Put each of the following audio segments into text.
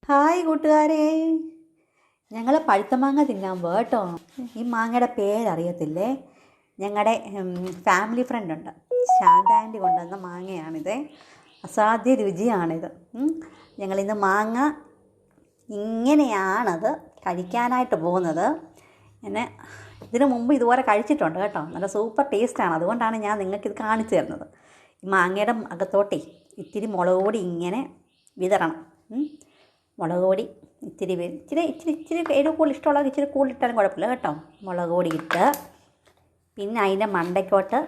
Hi കൂട്ടുകാരെ, ഞങ്ങൾ പഴുത്ത മാങ്ങ തിന്നാൻ കേട്ടോ. ഈ മാങ്ങയുടെ പേരറിയത്തില്ലേ. ഞങ്ങളുടെ ഫാമിലി ഫ്രണ്ടുണ്ട്, ശാന്ത ആൻറ്റി കൊണ്ടുവന്ന മാങ്ങയാണിത്. അസാധ്യ രുചിയാണിത്. ഞങ്ങളിന്ന് മാങ്ങ ഇങ്ങനെയാണത് കഴിക്കാനായിട്ട് പോകുന്നത്. എന്നെ ഇതിനു മുമ്പ് ഇതുപോലെ കഴിച്ചിട്ടുണ്ട് കേട്ടോ. നല്ല സൂപ്പർ ടേസ്റ്റാണ്. അതുകൊണ്ടാണ് ഞാൻ നിങ്ങൾക്കിത് കാണിച്ചു തരുന്നത്. ഈ മാങ്ങയുടെ അകത്തോട്ടേ ഇത്തിരി മുളക് പൊടി ഇങ്ങനെ വിതറണം. മുളക് പൊടി ഇച്ചിരി ഇച്ചിരി ഇച്ചിരി ഇച്ചിരി എരിവ് കൂടുതൽ ഇഷ്ടമുള്ളത് ഇച്ചിരി കൂടുതലിട്ടാലും കുഴപ്പമില്ല കേട്ടോ. മുളക് പൊടി ഇട്ട് പിന്നെ അതിൻ്റെ മണ്ടയ്ക്കോട്ട്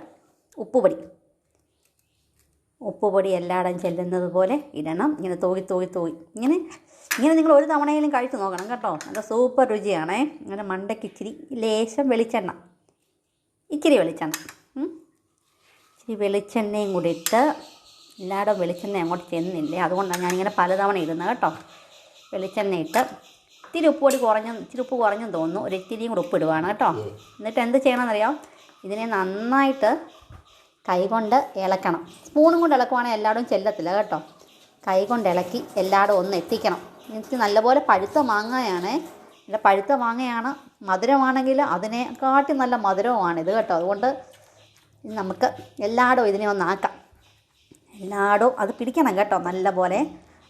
ഉപ്പുപൊടി എല്ലായിടം ചെല്ലുന്നത് പോലെ ഇടണം. ഇങ്ങനെ തൂകി ഇങ്ങനെ നിങ്ങൾ ഒരു തവണയിലും കഴിച്ച് നോക്കണം കേട്ടോ. നല്ല സൂപ്പർ രുചിയാണേ. അങ്ങനെ മണ്ടയ്ക്ക് ഇച്ചിരി ലേശം വെളിച്ചെണ്ണ, ഇച്ചിരി വെളിച്ചെണ്ണയും കൂടി ഇട്ട്, എല്ലായിടും വെളിച്ചെണ്ണ അങ്ങോട്ട് ചെന്നില്ലേ, അതുകൊണ്ടാണ് ഞാനിങ്ങനെ പലതവണ ഇടുന്നത് കേട്ടോ. വെളിച്ചെണ്ണ ഇട്ട് ഇച്ചിരി ഉപ്പ് കുറഞ്ഞെന്ന് തോന്നുന്നു. ഒരു ഇത്തിരിയും കൂടെ ഉപ്പിടുവാണ് കേട്ടോ. എന്നിട്ട് എന്ത് ചെയ്യണമെന്നറിയാം, ഇതിനെ നന്നായിട്ട് കൈകൊണ്ട് ഇളക്കണം. സ്പൂണും കൊണ്ട് ഇളക്കുവാണെങ്കിൽ എല്ലായിടും ചെല്ലത്തില്ല കേട്ടോ. കൈകൊണ്ട് ഇളക്കി എല്ലായിടും ഒന്ന് എത്തിക്കണം. എനിക്ക് നല്ലപോലെ പഴുത്ത മാങ്ങയാണ്. നല്ല പഴുത്ത മാങ്ങയാണ്. മധുരമാണെങ്കിൽ അതിനെക്കാട്ടി നല്ല മധുരവുമാണിത് കേട്ടോ. അതുകൊണ്ട് നമുക്ക് എല്ലായിടും ഇതിനെ ഒന്നാക്കാം. എല്ലായിടും അത് പിടിക്കണം കേട്ടോ. നല്ലപോലെ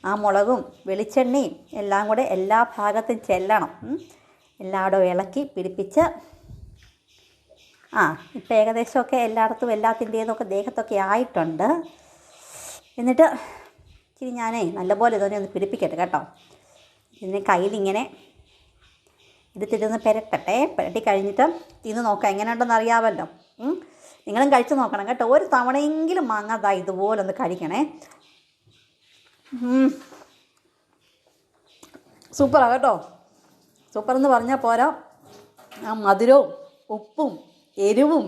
ആ മുളകും വെളിച്ചെണ്ണയും എല്ലാം കൂടെ എല്ലാ ഭാഗത്തും ചെല്ലണം. എല്ലായിടും ഇളക്കി പിടിപ്പിച്ച് ഇപ്പം ഏകദേശമൊക്കെ എല്ലായിടത്തും എല്ലാത്തിൻ്റേതൊക്കെ ദേഹത്തൊക്കെ ആയിട്ടുണ്ട്. എന്നിട്ട് ഇച്ചിരി ഞാനേ നല്ലപോലെ ഇതൊന്നെ ഒന്ന് പിടിപ്പിക്കട്ടെ കേട്ടോ. ഇതിനെ കയ്യിലിങ്ങനെ എടുത്തിട്ടൊന്ന് പുരട്ടി കഴിഞ്ഞിട്ട് തിന്ന് നോക്കാം എങ്ങനെയുണ്ടെന്ന് അറിയാമല്ലോ. നിങ്ങളും കഴിച്ച് നോക്കണം കേട്ടോ. ഒരു തവണയെങ്കിലും മാങ്ങാതാ ഇതുപോലെ ഒന്ന് കഴിക്കണേ. സൂപ്പറാണ് കേട്ടോ. സൂപ്പറെന്ന് പറഞ്ഞാൽ പോരാ, ആ മധുരവും ഉപ്പും എരിവും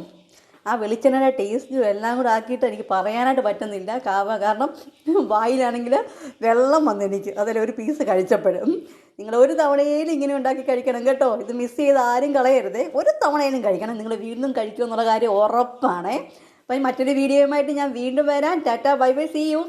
ആ വെളിച്ചെണ്ണയുടെ ടേസ്റ്റും എല്ലാം കൂടെ ആക്കിയിട്ട് എനിക്ക് പറയാനായിട്ട് പറ്റുന്നില്ല. കാരണം വായിലാണെങ്കിൽ വെള്ളം വന്നു എനിക്ക് അതിലൊരു പീസ് കഴിച്ചപ്പോഴും. നിങ്ങൾ ഒരു തവണയിലും ഇങ്ങനെ ഉണ്ടാക്കി കഴിക്കണം കേട്ടോ. ഇത് മിസ് ചെയ്ത് ആരും കളയരുതേ. ഒരു തവണയിലും കഴിക്കണം. നിങ്ങൾ വീണ്ടും കഴിക്കുമെന്നുള്ള കാര്യം ഉറപ്പാണേ. അപ്പം മറ്റൊരു വീഡിയോയുമായിട്ട് ഞാൻ വീണ്ടും വരാം. Tata, bye bye, see U.